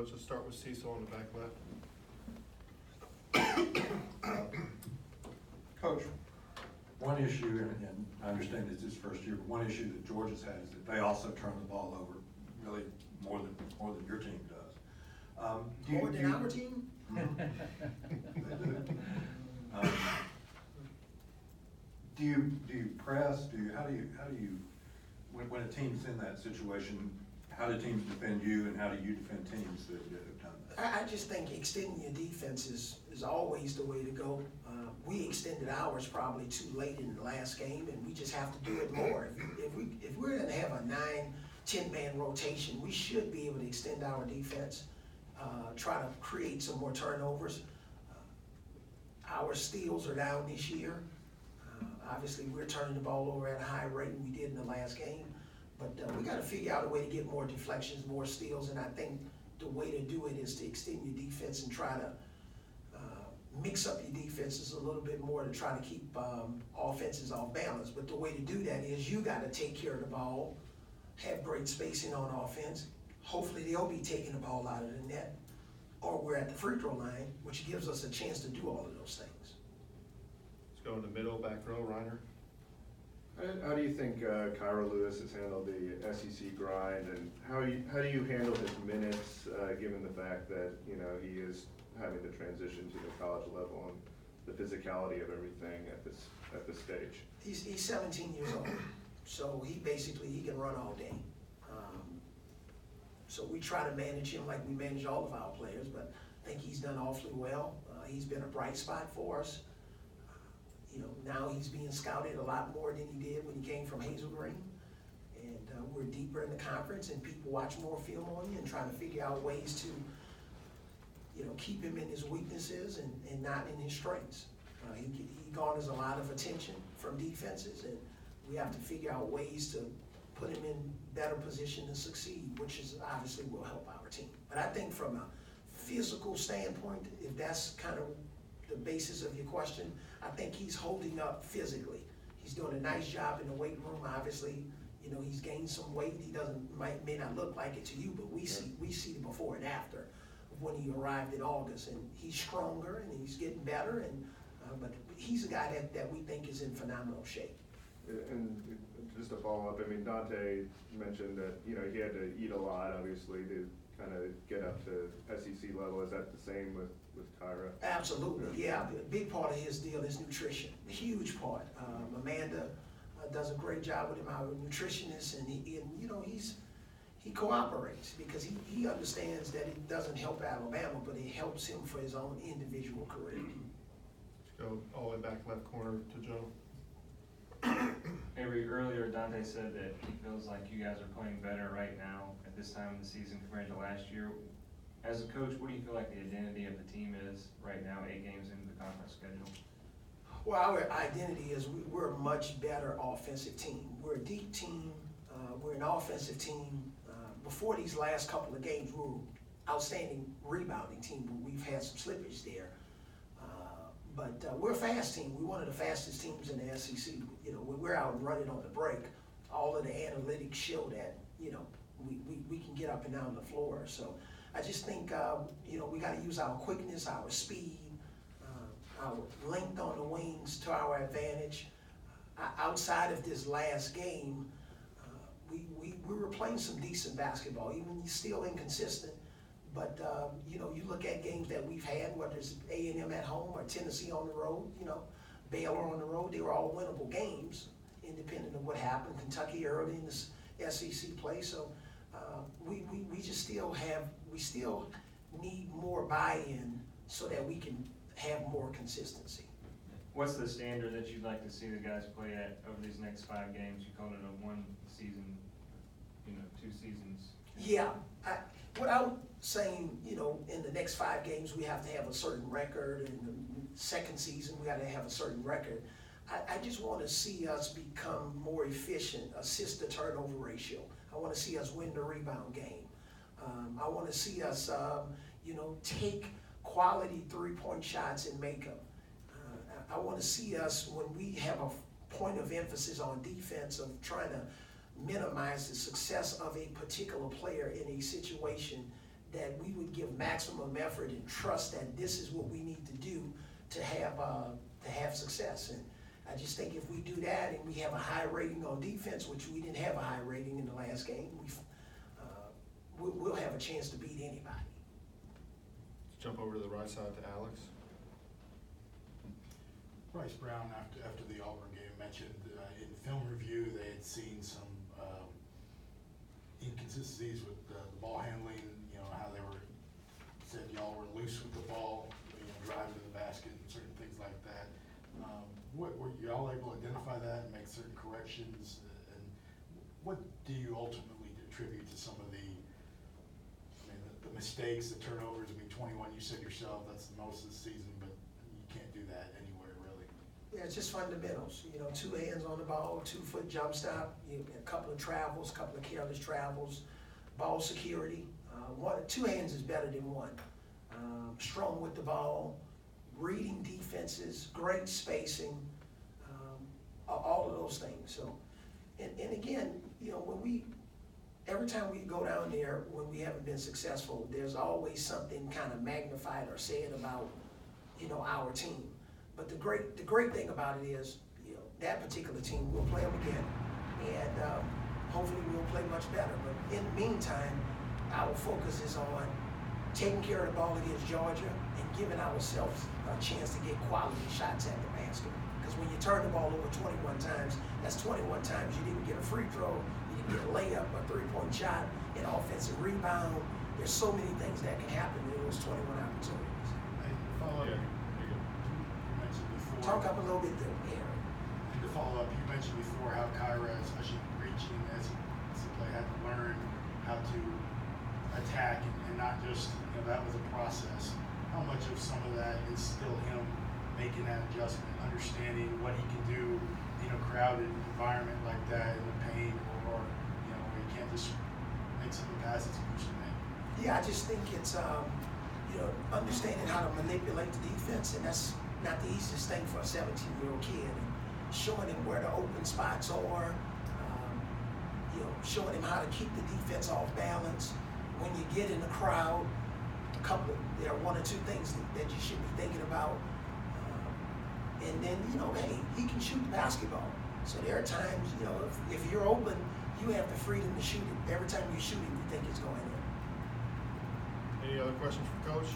Coach. Let's start with Cecil on the back left. Coach, one issue, and I understand it's his first year, but one issue that Georgia's had is that they also turn the ball over really more than your team does. More than our team? They do. Do you press? How do you when a team's in that situation, how do teams defend you, and how do you defend teams that have done that? I just think extending your defense is always the way to go. We extended ours probably too late in the last game, and we just have to do it more. If we're going to have a 9-10 man rotation, we should be able to extend our defense, try to create some more turnovers. Our steals are down this year. Obviously, we're turning the ball over at a high rate than we did in the last game, but we got to figure out a way to get more deflections, more steals, and I think the way to do it is to extend your defense and try to mix up your defenses a little bit more to try to keep offenses off balance. But the way to do that is you got to take care of the ball, have great spacing on offense. Hopefully they'll be taking the ball out of the net, or we're at the free throw line, which gives us a chance to do all of those things. Let's go in the middle, back row, Reiner. How do you think Kyra Lewis has handled the SEC grind, and how do you handle his minutes, given the fact that he is having to transition to the college level and the physicality of everything at this stage? He's 17 years old, so he can run all day. So we try to manage him like we manage all of our players, but I think he's done awfully well. He's been a bright spot for us. Now he's being scouted a lot more than he did when he came from Hazel Green. And we're deeper in the conference, and people watch more film on you and trying to figure out ways to, keep him in his weaknesses and not in his strengths. He garners a lot of attention from defenses, and we have to figure out ways to put him in better position to succeed, which is obviously will help our team. But I think from a physical standpoint, if that's kind of the basis of your question, I think he's holding up physically. He's doing a nice job in the weight room. Obviously, he's gained some weight. He may not look like it to you, but we see the before and after of when he arrived in August, and he's stronger and he's getting better. And but he's a guy that we think is in phenomenal shape. And just to follow up, Dante mentioned that he had to eat a lot, obviously, to kind of get up to SEC level. Is that the same with Kyra? Absolutely, yeah. A big part of his deal is nutrition, a huge part. Amanda does a great job with him, our nutritionist, and he cooperates because he understands that it doesn't help Alabama, but it helps him for his own individual career. Let's go all the way back left corner to Joe. Avery, earlier Dante said that he feels like you guys are playing better right now at this time of the season compared to last year. As a coach, what do you feel like the identity of the team is right now, 8 games into the conference schedule? Well, our identity is we're a much better offensive team. We're a deep team. We're an offensive team. Before these last couple of games, we were an outstanding rebounding team, but we've had some slippage there. But we're a fast team. We're one of the fastest teams in the SEC. When we're out running on the break, all of the analytics show that, we can get up and down the floor. So I just think, we got to use our quickness, our speed, our length on the wings to our advantage. Outside of this last game, we were playing some decent basketball, even still inconsistent. But, you look at games that we've had, whether it's A&M at home or Tennessee on the road, Baylor on the road, they were all winnable games, independent of what happened. Kentucky early in this SEC play. So we still need more buy-in so that we can have more consistency. What's the standard that you'd like to see the guys play at over these next 5 games? You called it a 1 season, 2 seasons. Yeah, without saying, in the next 5 games we have to have a certain record, and the second season we got to have a certain record. I just want to see us become more efficient, assist to turnover ratio. I want to see us win the rebound game. I want to see us, take quality 3-point shots and make them. I want to see us, when we have a point of emphasis on defense, of trying to minimize the success of a particular player in a situation, that we would give maximum effort and trust that this is what we need to do to have success. And I just think if we do that and we have a high rating on defense, which we didn't have a high rating in the last game, we'll have a chance to beat anybody. Let's jump over to the right side to Alex. Bryce Brown, after the Auburn game, mentioned in film review they had seen some inconsistencies with the ball handling, how they said y'all were loose with the ball, driving to the basket and certain things like that. Were y'all able to identify that and make certain corrections? And what do you ultimately attribute to some of the mistakes, the turnovers? 21, you said yourself, that's the most of the season, but you can't do that anywhere, really. Yeah, it's just fundamentals. 2 hands on the ball, 2-foot jump stop, a couple of travels, couple of careless travels, ball security. 2 hands is better than 1. Strong with the ball, reading defenses, great spacing, all of those things. So, and again, every time we go down there when we haven't been successful, there's always something kind of magnified or said about, our team. But the great thing about it is, that particular team, we'll play them again, and hopefully we'll play much better. But in the meantime, our focus is on taking care of the ball against Georgia and giving ourselves a chance to get quality shots at the basket. Because when you turn the ball over 21 times, that's 21 times you didn't get a free throw, you didn't get a layup, a 3-point shot, an offensive rebound. There's so many things that can happen in those 21 opportunities. And to follow up, Yeah. you mentioned before. Talk up a little bit there, Aaron. And to follow up, you mentioned before how Kyra, especially reaching as a play, had to learn how to attack and not just, that was a process. How much of some of that is still him making that adjustment, understanding what he can do in a crowded environment like that in the paint, or where he can't just make some of the passes he used to make? Yeah, I just think it's, understanding how to manipulate the defense, and that's not the easiest thing for a 17-year-old kid. And showing him where the open spots are, showing him how to keep the defense off balance. When you get in the crowd, there are 1 or 2 things that you should be thinking about. And then, hey, he can shoot the basketball. So there are times, if you're open, you have the freedom to shoot it. Every time you shoot it, you think it's going in. Any other questions for Coach?